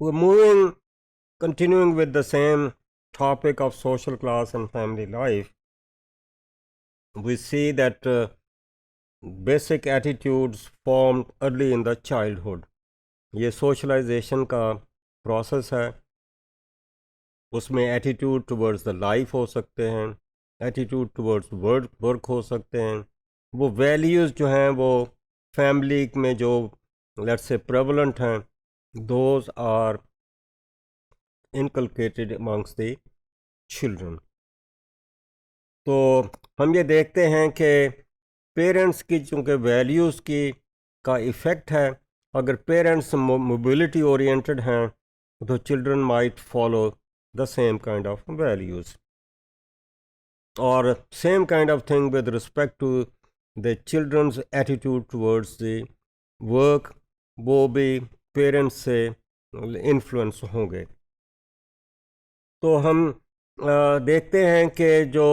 We're moving, continuing with the same topic of social class and family life. We see that basic attitudes formed early in the childhood. ये socialisation का process है. उसमें attitude towards the life हो सकते हैं, attitude towards work हो सकते हैं. वो वैल्यूज़ जो हैं वो फैमिली में जो लेट्स से प्रेवलेंट हैं, those are inculcated amongst the children. तो हम ये देखते हैं कि पेरेंट्स की चूँकि वैल्यूज़ की का इफ़ेक्ट है. अगर पेरेंट्स मोबिलिटी ओरिएंटेड हैं तो children might follow the same kind of values. और same kind of thing with respect to the childrens attitude towards the work, वो भी पेरेंट्स से इन्फ्लुएंस होंगे. तो हम देखते हैं कि जो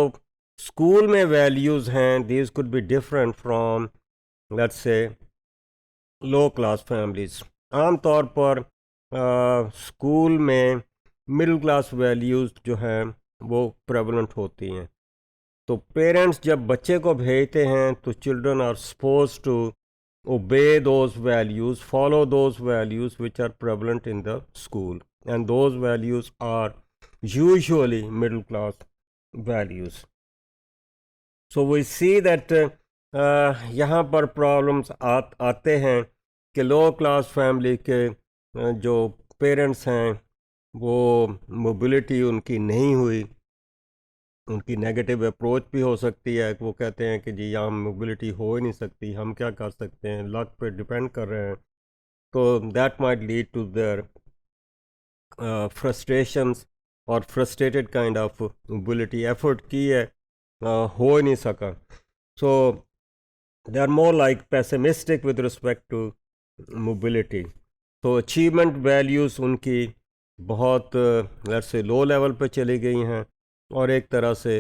स्कूल में वैल्यूज़ हैं, these could be different from let's say low class families. आम तौर पर स्कूल में मिडिल क्लास वैल्यूज़ जो हैं वो प्रेवलेंट होती हैं. तो पेरेंट्स जब बच्चे को भेजते हैं तो children are suppose to obey those values, follow those values which are prevalent in the school, and those values are usually middle class values. So we see that यहाँ पर प्रॉब्लम्स आते हैं कि लो क्लास फैमिली के जो parents हैं वो mobility उनकी नहीं हुई. उनकी नेगेटिव अप्रोच भी हो सकती है. वो कहते हैं कि जी यहाँ मोबिलिटी हो ही नहीं सकती, हम क्या कर सकते हैं, लक पे डिपेंड कर रहे हैं. तो that might lead to their frustrations और frustrated kind of mobility. Effort की है, हो ही नहीं सका. So they are more like pessimistic with respect to mobility. तो अचीवमेंट वैल्यूज़ उनकी बहुत लेट्स से लो लेवल पे चली गई हैं और एक तरह से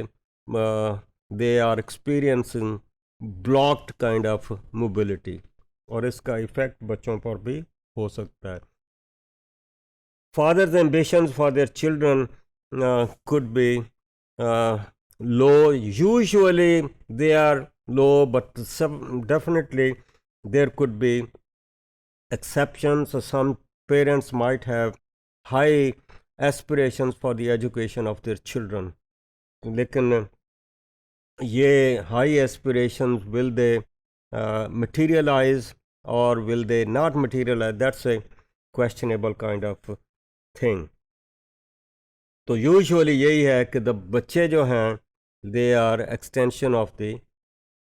they are experiencing blocked kind of mobility, और इसका इफ़ेक्ट बच्चों पर भी हो सकता है. Fathers ambitions for their children could be low. Usually they are low, but definitely there could be exceptions. Some parents might have high aspirations for the education of their children. लेकिन ये high aspirations, will they materialize or will they not materialize? That's a questionable kind of thing. तो usually यही है कि the बच्चे जो हैं they are extension of the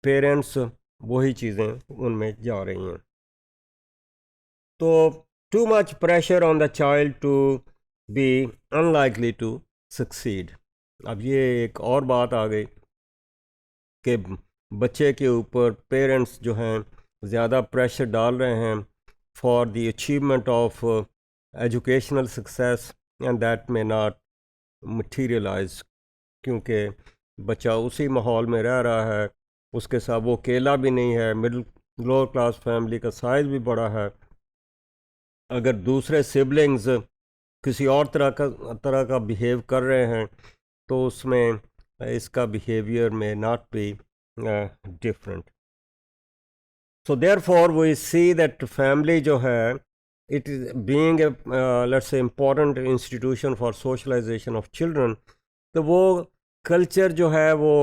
parents, वही चीज़ें उनमें जा रही हैं. तो too much pressure on the child to be unlikely to succeed. अब ये एक और बात आ गई कि बच्चे के ऊपर पेरेंट्स जो हैं ज़्यादा प्रेशर डाल रहे हैं for the achievement of educational success, and that may not materialise. क्योंकि बच्चा उसी माहौल में रह रहा है, उसके साथ वो अकेला भी नहीं है, मिडिल लोअर क्लास फैमिली का साइज़ भी बड़ा है. अगर दूसरे सिबलिंग्स किसी और तरह का बिहेव कर रहे हैं तो उसमें इसका बिहेवियर में not be different. So therefore we see that family जो है, it is being a let's say important institution for socialization of children. तो वो कल्चर जो है वो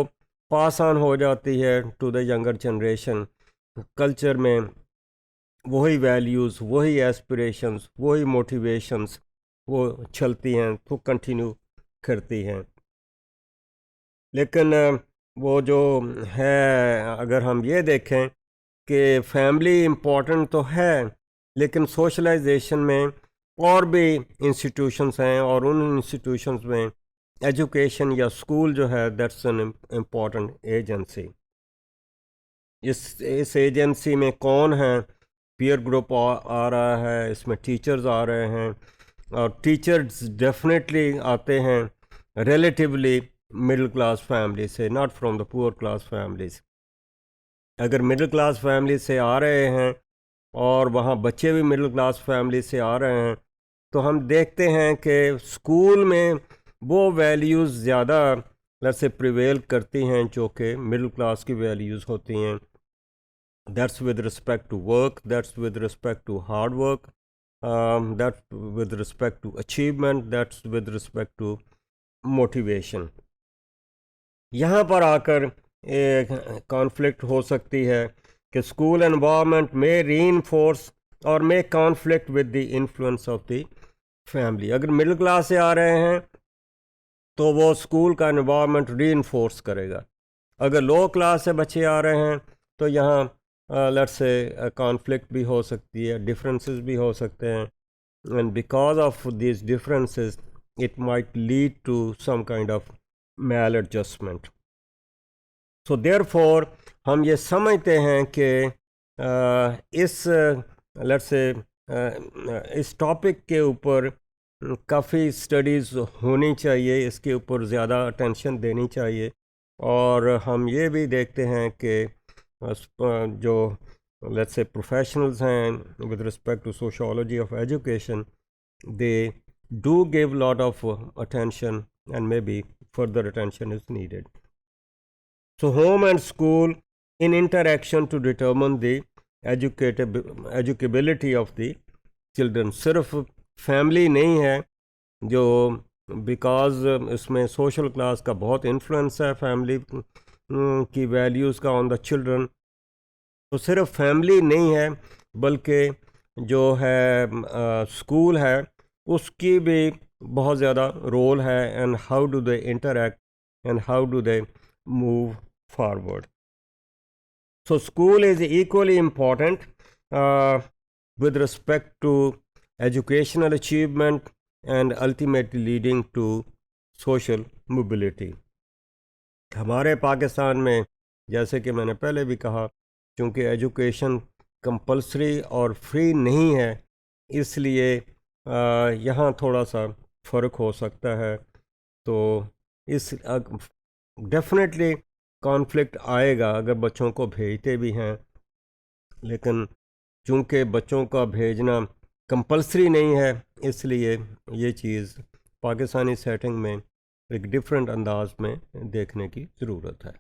पास ऑन हो जाती है to the younger generation. Culture में वही वैल्यूज़, वही एस्पिरेशंस, वही मोटिवेशंस वो चलती हैं, तो कंटिन्यू करती हैं. लेकिन वो जो है, अगर हम ये देखें कि फैमिली इम्पोर्टेंट तो है, लेकिन सोशलाइजेशन में और भी इंस्टीट्यूशंस हैं, और उन इंस्टीट्यूशंस में एजुकेशन या स्कूल जो है दैट्स एन इम्पॉर्टेंट एजेंसी. इस एजेंसी में कौन है, पीयर ग्रुप आ रहा है, इसमें टीचर्स आ रहे हैं, और टीचर्स डेफिनेटली आते हैं रिलेटिवली मिडिल क्लास फैमिली से, not from the poor class families. अगर मिडिल क्लास फैमिली से आ रहे हैं और वहाँ बच्चे भी मिडिल क्लास फैमिली से आ रहे हैं, तो हम देखते हैं कि स्कूल में वो वैल्यूज़ ज़्यादा से प्रिवेल करती हैं जो कि मिडिल क्लास की वैल्यूज़ होती हैं. That's with respect to work, that's with respect to hard work, that's with respect to achievement, that's with respect to motivation. यहाँ पर आकर एक कॉन्फ्लिक्ट हो सकती है कि स्कूल एनवायरनमेंट में रीइंफोर्स और may conflict with the influence of the family. अगर मिडिल क्लास से आ रहे हैं तो वो स्कूल का एनवायरनमेंट रीइंफोर्स करेगा. अगर लो क्लास से बच्चे आ रहे हैं तो यहाँ लेट्स से कॉन्फ्लिक्ट भी हो सकती है, डिफरेंसेस भी हो सकते हैं, and because of this differences it might lead to some kind of maladjustment. So therefore हम ये समझते हैं कि इस लेट्स से इस टॉपिक के ऊपर काफ़ी स्टडीज़ होनी चाहिए, इसके ऊपर ज़्यादा अटेंशन देनी चाहिए. और हम ये भी देखते हैं कि जो लेट्स से प्रोफेशनल्स हैं with respect to sociology of education, they do give lot of attention and may be further attention is needed. So home and school in interaction to determine the educability of the children. सिर्फ family नहीं है जो because इसमें social class का बहुत influence है family की values का ऑन द चिल्ड्रन. तो सिर्फ फैमिली नहीं है बल्कि जो है स्कूल है उसकी भी बहुत ज़्यादा रोल है, and how do they interact and how do they move forward. So school is equally important with respect to educational achievement and ultimately leading to social mobility. हमारे पाकिस्तान में जैसे कि मैंने पहले भी कहा, क्योंकि एजुकेशन कंपलसरी और फ्री नहीं है, इसलिए यहाँ थोड़ा सा फ़र्क हो सकता है. तो इस डेफिनेटली कॉन्फ्लिक्ट आएगा अगर बच्चों को भेजते भी हैं, लेकिन चूँकि बच्चों का भेजना कंपलसरी नहीं है इसलिए ये चीज़ पाकिस्तानी सेटिंग में एक डिफरेंट अंदाज में देखने की ज़रूरत है.